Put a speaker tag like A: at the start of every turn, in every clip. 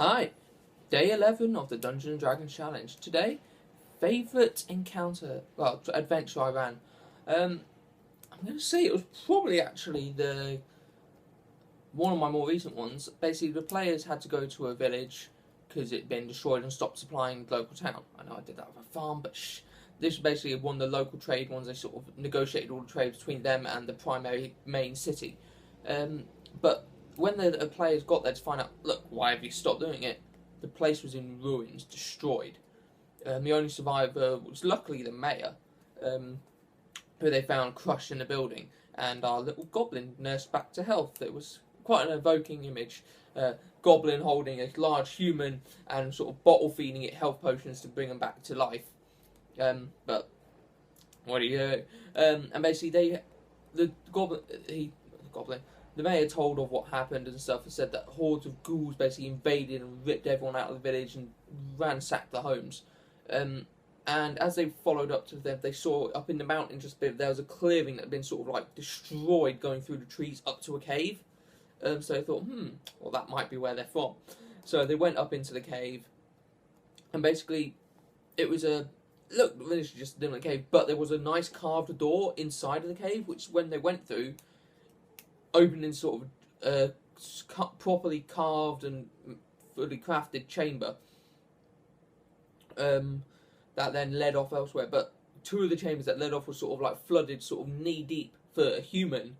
A: Hi, day 11 of the Dungeons and Dragons Challenge. Today, favourite encounter, well, adventure I ran. I'm going to say it was probably actually one of my more recent ones. Basically, the players had to go to a village because it had been destroyed and stopped supplying the local town. I know I did that with a farm, but this was basically one of the local trade ones. They sort of negotiated all the trade between them and the primary main city. But when the players got there to find out, look, why have you stopped doing it? The place was in ruins, destroyed. The only survivor was luckily the mayor, who they found crushed in the building, and our little goblin nursed back to health. It was quite an evoking image. Goblin holding a large human and sort of bottle feeding it health potions to bring them back to life. But what do you do? And basically the mayor told of what happened and stuff, and said that hordes of ghouls basically invaded and ripped everyone out of the village and ransacked the homes. And as they followed up to them, they saw up in the mountain just a bit, there was a clearing that had been sort of like destroyed going through the trees up to a cave. So they thought, well, that might be where they're from. So they went up into the cave, and basically it was the village just in a cave, but there was a nice carved door inside of the cave, which when they went through, opened in sort of properly carved and fully crafted chamber. That then led off elsewhere, but two of the chambers that led off were sort of like flooded, sort of knee deep for a human,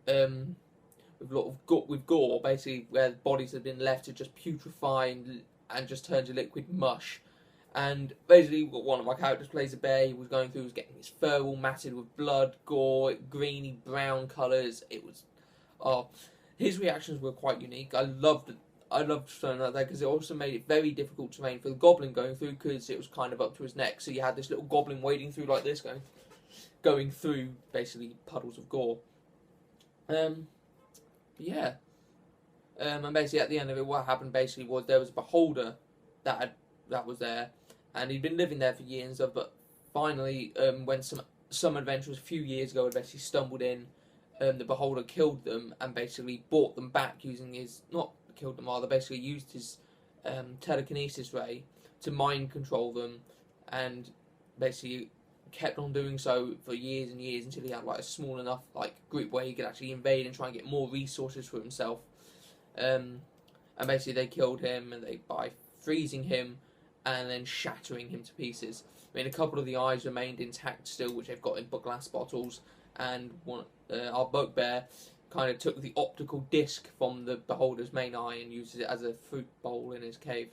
A: with a lot of with gore, basically, where bodies had been left to just putrefy and just turn to liquid mush. And basically, one of my characters plays a bear. He was going through, was getting his fur all matted with blood, gore, greeny brown colours. It was, his reactions were quite unique. I loved showing that there because it also made it very difficult terrain for the goblin going through, because it was kind of up to his neck. So you had this little goblin wading through like this, going through basically puddles of gore. Yeah. And basically at the end of it, what happened basically was there was a beholder that was there, and he'd been living there for years. But finally, when some adventurers a few years ago had basically stumbled in, the beholder killed them and basically brought them back using his basically used his telekinesis ray to mind control them, and basically kept on doing so for years and years until he had like a small enough group where he could actually invade and try and get more resources for himself. And basically they killed him by freezing him and then shattering him to pieces. I mean, a couple of the eyes remained intact still, which they've got in glass bottles, and our bugbear kind of took the optical disc from the beholder's main eye and uses it as a fruit bowl in his cave.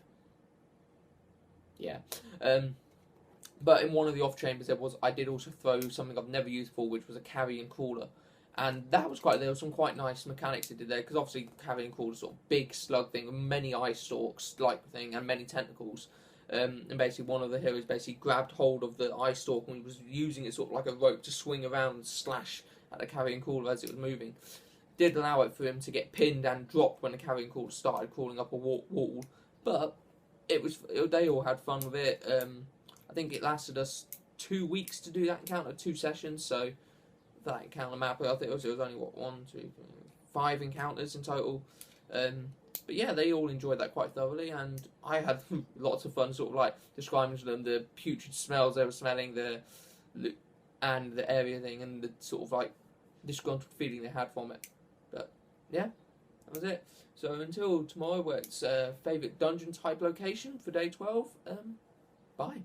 A: Yeah. But in one of the off chambers I did also throw something I've never used before, which was a carrion crawler. And that was there were some quite nice mechanics it did there, because obviously carrion crawler sort of big slug thing, many eye stalks like thing, and many tentacles. And basically one of the heroes basically grabbed hold of the eye stalk and was using it sort of like a rope to swing around and slash at the carrion crawler as it was moving. Did allow it for him to get pinned and dropped when the carrion crawler started crawling up a wall, but they all had fun with it. I think it lasted us 2 weeks to do that encounter, 2 sessions, so that encounter map, I think it was only, 5 encounters in total. But yeah, they all enjoyed that quite thoroughly, and I had lots of fun sort of like describing to them the putrid smells they were smelling, and the area thing, and the sort of like disgruntled feeling they had from it. But yeah, that was it. So until tomorrow, where it's favourite dungeon type location for day 12, bye.